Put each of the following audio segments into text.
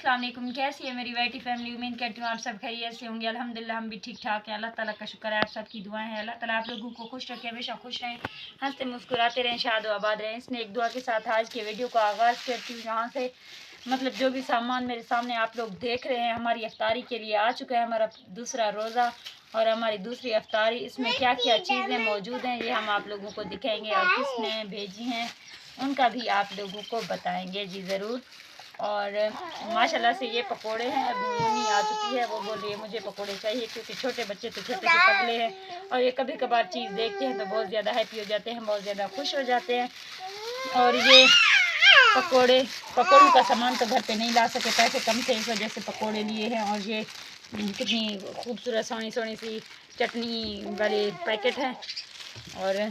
अस्सलाम वालेकुम। कैसी है मेरी वाइटी फैमिली? उम्मीद करती हूँ आप सब खैरियत से होंगे। अल्हम्दुलिल्लाह हम भी ठीक ठाक हैं। अल्लाह ताला का शुक्र है, आप सबकी दुआएं हैं। अल्लाह ताला आप लोगों को खुश रखे, हमेशा खुश रहें, हंसते मुस्कुराते रहें, शाद व आबाद रहें। इसने एक दुआ के साथ आज के वीडियो को आगाज़ करती हूँ। यहाँ से जो भी सामान मेरे सामने आप लोग देख रहे हैं, हमारी इफ्तारी के लिए आ चुका है हमारा दूसरा रोज़ा और हमारी दूसरी इफ्तारी। इसमें क्या क्या चीज़ें मौजूद हैं ये हम आप लोगों को दिखाएंगे और किसने भेजी हैं उनका भी आप लोगों को बताएंगे जी ज़रूर। और माशाल्लाह से ये पकोड़े हैं। अभी मम्मी आ चुकी है, वो बोल रही है मुझे पकोड़े चाहिए, क्योंकि छोटे बच्चे तो छोटे से पगले हैं और ये कभी कभार चीज़ देखते हैं तो बहुत ज़्यादा हैप्पी हो जाते हैं, बहुत ज़्यादा खुश हो जाते हैं। और ये पकोड़ों का सामान तो घर पे नहीं ला सके, पैसे कम थे, इस वजह से पकोड़े लिए हैं। और ये कितनी खूबसूरत सोनी सोनी सी चटनी वाले पैकेट हैं और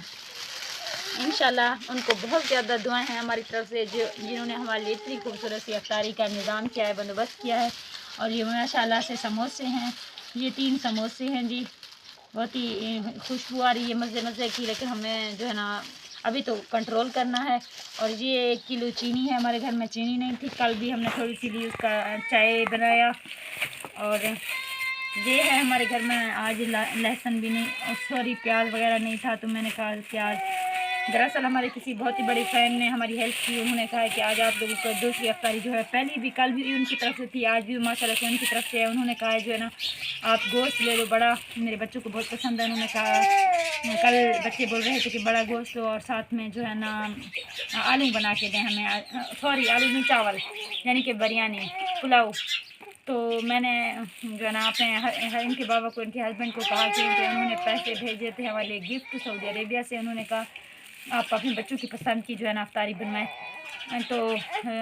इंशाल्लाह उनको बहुत ज़्यादा दुआएं हैं हमारी तरफ से, जिन्होंने हमारे लिए इतनी खूबसूरत सी इफ्तारी का निज़ाम किया है, बंदोबस्त किया है। और ये माशाल्लाह से समोसे हैं, ये 3 समोसे हैं जी। बहुत ही खुशबू आ रही है मज़े मज़े की, लेकिन हमें जो है ना अभी तो कंट्रोल करना है। और ये 1 किलो चीनी है, हमारे घर में चीनी नहीं थी, कल भी हमने थोड़ी सी ली, उसका चाय बनाया। और ये है हमारे घर में आज लहसुन भी नहीं, सॉरी प्याज वगैरह नहीं था, तो मैंने कहा प्याज। दरअसल हमारे किसी बहुत ही बड़े फ़ैन ने हमारी हेल्प की, उन्होंने कहा कि आज आप लोगों को दूसरी इफ्तारी जो है, पहली भी कल भी उनकी तरफ से थी, आज भी माशाल्लाह से उनकी तरफ से है। उन्होंने कहा जो है ना आप गोश्त ले लो बड़ा, मेरे बच्चों को बहुत पसंद है। उन्होंने कहा कल बच्चे बोल रहे थे कि बड़ा गोश्त लो और साथ में जो है ना आलू बना के दें हमें, सॉरी आलू नहीं चावल, यानी कि बिरयानी पुलाव। तो मैंने जो है ना अपने इनके बाबा को, इनके हस्बैंड को कहा कि उन्होंने पैसे भेजे थे हमारे लिए गिफ्ट सऊदी अरेबिया से। उन्होंने कहा आप अपने बच्चों की पसंद की जो है ना इफ्तारी बनवाएं। तो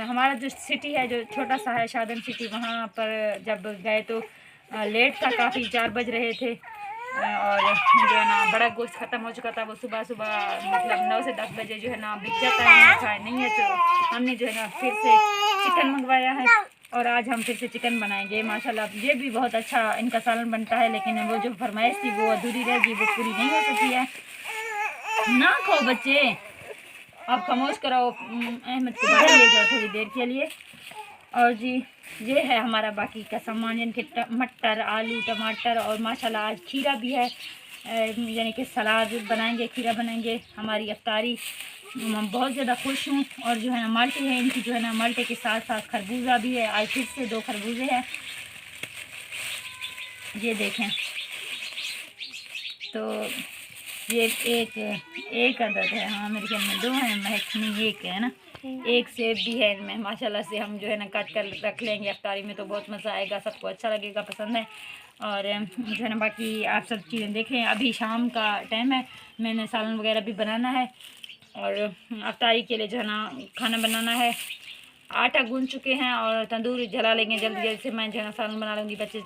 हमारा जो सिटी है, जो छोटा सा है शादन सिटी, वहाँ पर जब गए तो लेट था काफ़ी, 4 बज रहे थे और जो है ना बड़ा गोश्त ख़त्म हो चुका था। वो सुबह मतलब 9 से 10 बजे जो है ना बिक जाता है, खाए नहीं है। तो हमने जो है ना फिर से चिकन मंगवाया है और आज हम फिर से चिकन बनाएंगे। माशाल्लाह ये भी बहुत अच्छा इनका सालन बनता है, लेकिन वो जो फरमाइश थी वो अधूरी रह गई, वो पूरी नहीं हो सकी है। ना खाओ बच्चे, आप खामोश कराओ, अहमद को बाहर ले जाओ थोड़ी देर के लिए। और जी ये है हमारा बाकी का सामान, यानी कि मटर, आलू, टमाटर और माशाल्लाह आज खीरा भी है, यानी कि सलाद बनाएंगे, खीरा बनाएंगे हमारी इफ्तारी। बहुत ज़्यादा खुश हूँ। और जो है ना माल्टे हैं इनकी, जो है ना माल्टे के साथ साथ खरबूजा भी है, आज फिर से 2 खरबूजे हैं, ये देखें। तो ये एक अदद है, हाँ मेरे ख्याल में 2 हैं, महकनी 1 है ना, 1 सेब भी है इनमें। माशाल्लाह से हम जो है ना काट कर रख लेंगे इफ्तारी में, तो बहुत मज़ा आएगा, सबको अच्छा लगेगा, पसंद है। और जो है ना बाकी आप सब चीज़ें देखें। अभी शाम का टाइम है, मैंने सालन वगैरह भी बनाना है और इफ्तारी के लिए जो है ना खाना बनाना है। आटा गूंद चुके हैं और तंदूर जला लेंगे जल्दी जल्दी से। मैं जो है ना सालन बना लूँगी, बच्चे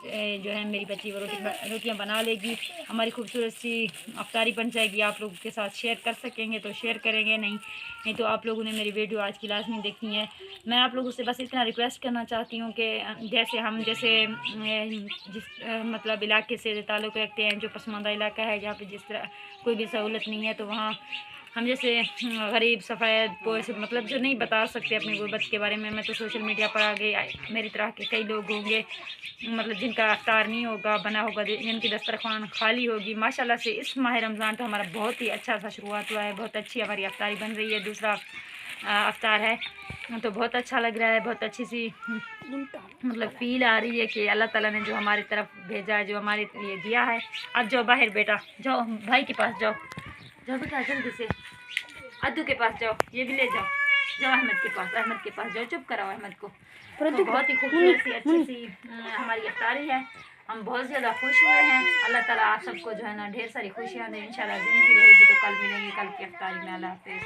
जो है मेरी बच्ची वो रोटियाँ बना लेगी, हमारी खूबसूरत सी इफ्तारी बन जाएगी। आप लोगों के साथ शेयर कर सकेंगे तो शेयर करेंगे, नहीं तो आप लोगों ने मेरी वीडियो आज की लाजमी देखनी है। मैं आप लोगों से बस इतना रिक्वेस्ट करना चाहती हूँ कि जैसे जिस मतलब इलाके से ताल्लुक़ रखते हैं, जो पसमानदा इलाका है जहाँ पर जिस तरह कोई भी सहूलत नहीं है, तो वहाँ हम जैसे गरीब सफ़ेद पोश मतलब जो नहीं बता सकते अपनी गुर्बत के बारे में, मैं तो सोशल मीडिया पर आ गई, मेरी तरह के कई लोग होंगे मतलब जिनका इफ्तार नहीं होगा बना होगा, जिनकी दस्तरखान खाली होगी। माशाल्लाह से इस माह रमज़ान तो हमारा बहुत ही अच्छा सा शुरुआत हुआ है, बहुत अच्छी हमारी इफ्तारी बन रही है, दूसरा इफ्तार है, तो बहुत अच्छा लग रहा है, बहुत अच्छी सी मतलब फ़ील आ रही है कि अल्लाह ताला ने जो हमारी तरफ भेजा है, जो हमारे लिए दिया है। अब जाओ बाहर बेटा, जाओ भाई के पास जाओ, जाओ बेटा जल्दी से, अद्दू के पास जाओ, ये भी ले जाओ, जाओ अहमद के पास जाओ, चुप कराओ अहमद को। तो बहुत ही खूबसूरत सी अच्छी सी हमारी इफ्तारी है, हम बहुत ज़्यादा खुश हुए हैं। अल्लाह ताला आप सबको जो है ना ढेर सारी खुशियाँ दें, इंशाल्लाह ज़िंदगी रहेगी तो कल मिलेंगे, कल की इफ्तारी में। अल्लाह हाफ़िज़।